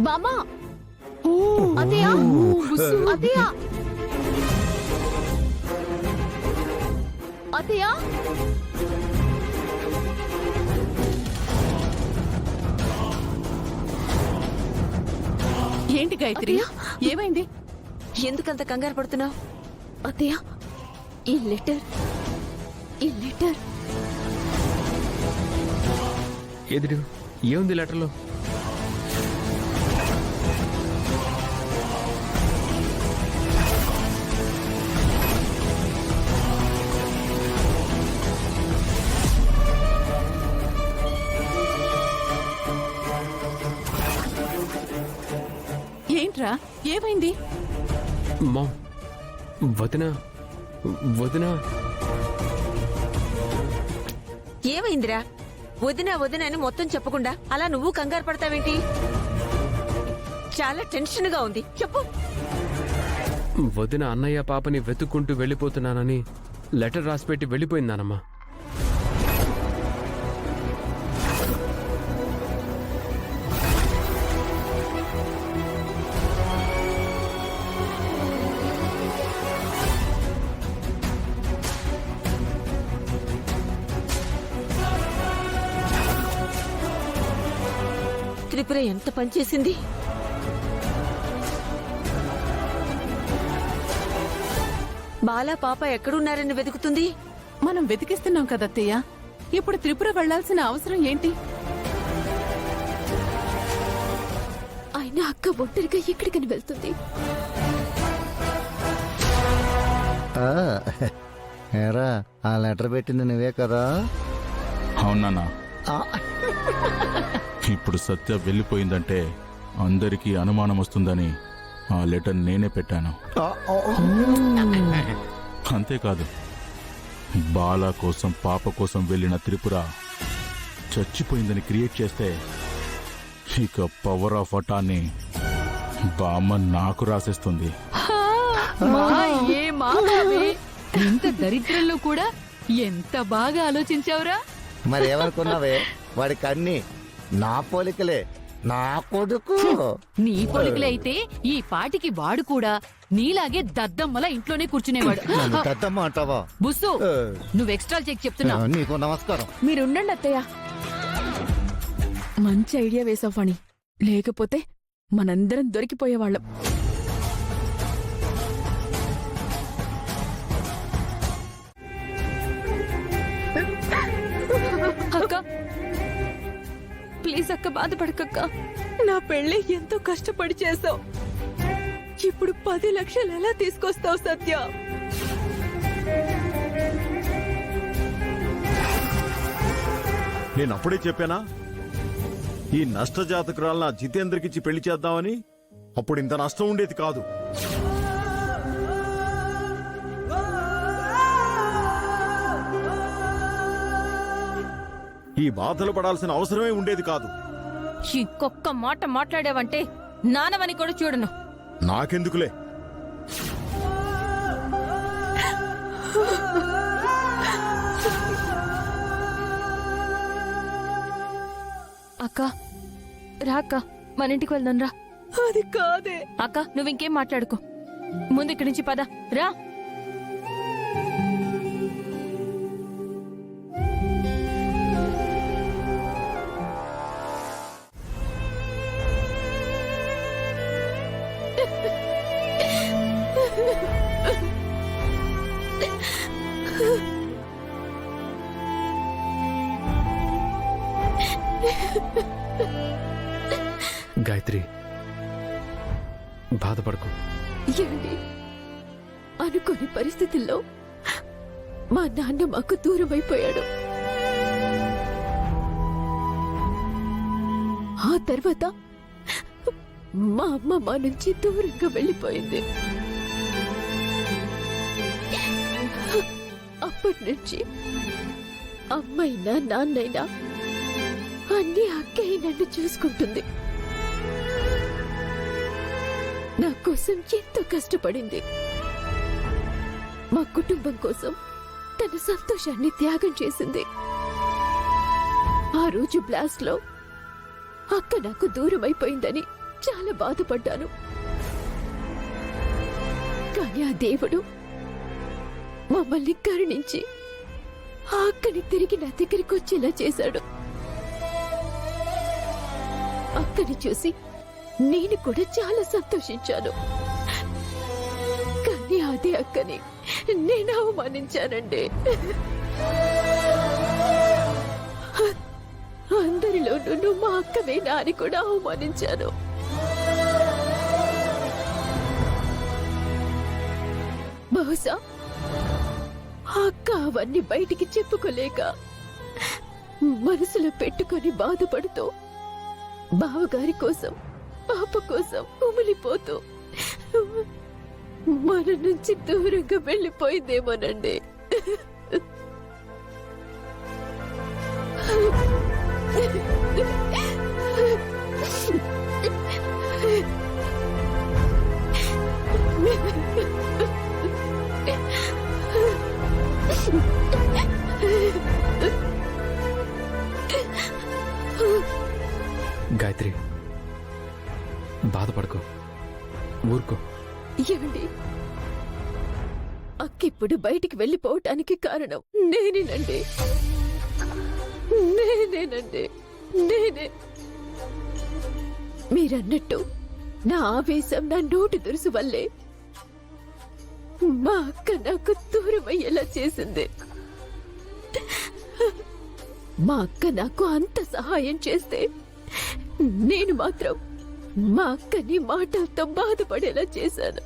మామా అత్తయ్య అత్తయ్య అత్తయ్య ఏంటి గాయత్రి, ఏమైంది? ఎందుకంత కంగారు పడుతున్నావు? అత్తయ్య ఈ లెటర్ ఎదురు ఏముంది లెటర్లో? ఏంట్రా, ఏమైంది? మామ్, వదినా ఏమైందిరా? వదినా వదినా అని మొత్తం చెప్పకుండా అలా నువ్వు కంగారు పడతావేంటి? చాలా టెన్షన్ గా ఉంది, చెప్పు. వదిన అన్నయ్య పాపని వెతుక్కుంటూ వెళ్ళిపోతున్నానని లెటర్ రాసిపెట్టి వెళ్ళిపోయిందానమ్మా. త్రిపుర ఎంత పనిచేసింది. బాలా పాప ఎక్కడున్నారని వెతుకుతుంది. మనం వెతికిస్తున్నాం కదత్తయ్య. ఇప్పుడు త్రిపుర వెళ్లాల్సిన అవసరం ఏంటి? అయినా అక్క ఒంటరిగా ఎక్కడికని వెళ్తుంది? ఏరా, ఆ లెటర్ పెట్టింది నువ్వే కదా? అవునా? ఇప్పుడు సత్య వెళ్ళిపోయిందంటే అందరికీ అనుమానం వస్తుందని ఆ లెటర్ నేనే పెట్టాను. అంతేకాదు, బాలా కోసం పాప కోసం వెళ్ళిన త్రిపుర చచ్చిపోయిందని క్రియేట్ చేస్తే ఇక పవర్ ఆఫ్ అటాన్ని బామ్మ నాకు రాసేస్తుంది. ఇంత దరిద్రంలో కూడా ఎంత బాగా ఆలోచించావురా. మరి ఏమనుకున్నావే? వాడికి అన్ని నా పోలికలే. నా కొడుకు నీ పొలికలే అయితే ఈ పాటికి వాడు కూడా నీలాగే దద్దమ్మల ఇంట్లోనే కూర్చునేవాడు. పెద్దమ్మ అంటావా? బుస్సు, నువ్వు ఎక్స్ట్రా చెక్ చెప్తున్నా. నీకు నమస్కారం. మీరుండండి అత్తయ్య. మంచి ఐడియా వేసావు ఫణి, లేకపోతే మనందరం దొరికిపోయేవాళ్ళం. అక్క ప్లీజ్ అక్క, బాధపడకక్క. నా పెళ్లి ఎంతో కష్టపడి చేసావు. ఇప్పుడు 10 లక్షలు ఎలా తీసుకొస్తావు సత్య? నేను అప్పుడే చెప్పానా ఈ నష్టజాతకురాలు నా జితేంద్రకిచ్చి పెళ్లి చేద్దామని? అప్పుడు ఇంత నష్టం ఉండేది కాదు. ఈ బాధలు పడాల్సిన అవసరమే ఉండేది కాదు. ఇంకొక్క మాట మాట్లాడావంటే నానవని కూడా చూడను. నాకెందుకులే. అక్క రాక్క, మన ఇంటికి వెళ్దాం రా. అది కాదే అక్క, నువ్వు ఇంకేం మాట్లాడుకో. ముందు ఇక్కడి నుంచి పద, రా. గాయత్రి, బాధపడకు. ఏమండి, అనుకోని పరిస్థితుల్లో మా నాన్న మాకు దూరం అయిపోయాడు. ఆ తర్వాత మా అమ్మ మా నుంచి దూరంగా వెళ్ళిపోయింది. అప్పటి నుంచి అమ్మైనా నాన్నైనా అన్ని అక్కయ్య నన్ను చూసుకుంటుంది. నా కోసం ఎంతో కష్టపడింది. మా కుటుంబం కోసం తన సంతోషాన్ని త్యాగం చేసింది. ఆ రోజు బ్లాస్ట్ లో అక్క నాకు దూరం అయిపోయిందని చాలా బాధపడ్డాను. కానీ ఆ దేవుడు మమ్మల్ని కరుణించి ఆ అక్కని తిరిగి నా దగ్గరికి వచ్చేలా చేశాడు. అక్కని చూసి నేను కూడా చాలా సంతోషించాను. కానీ అదే అక్కని నేను అవమానించానండి. అందరిలోనూ మా అక్కవేనా అని కూడా అవమానించాను. బహుశా ఆ అక్క అవన్నీ బయటికి చెప్పుకోలేక మనసులో పెట్టుకొని బాధపడుతూ బావగారి కోసం పాప కోసం కుమిలిపోతూ మన నుంచి దూరంగా వెళ్ళిపోయిందేమోనండి. గాయత్రి, బాధపడకు, ఊరుకో. ఏమండి, అక్కిప్పుడు బయటికి వెళ్ళిపోవటానికి కారణం నేనేనండి. నేనే. మీరన్నట్టు నా ఆవేశం, నా నోటి దురుసు వల్లే మా అక్క నాకు దూరమయ్యేలా చేసింది. మా అక్క నాకు అంత సహాయం చేస్తే నేను మాత్రం మా అక్కని మాటలతో బాధపడేలా చేశాను.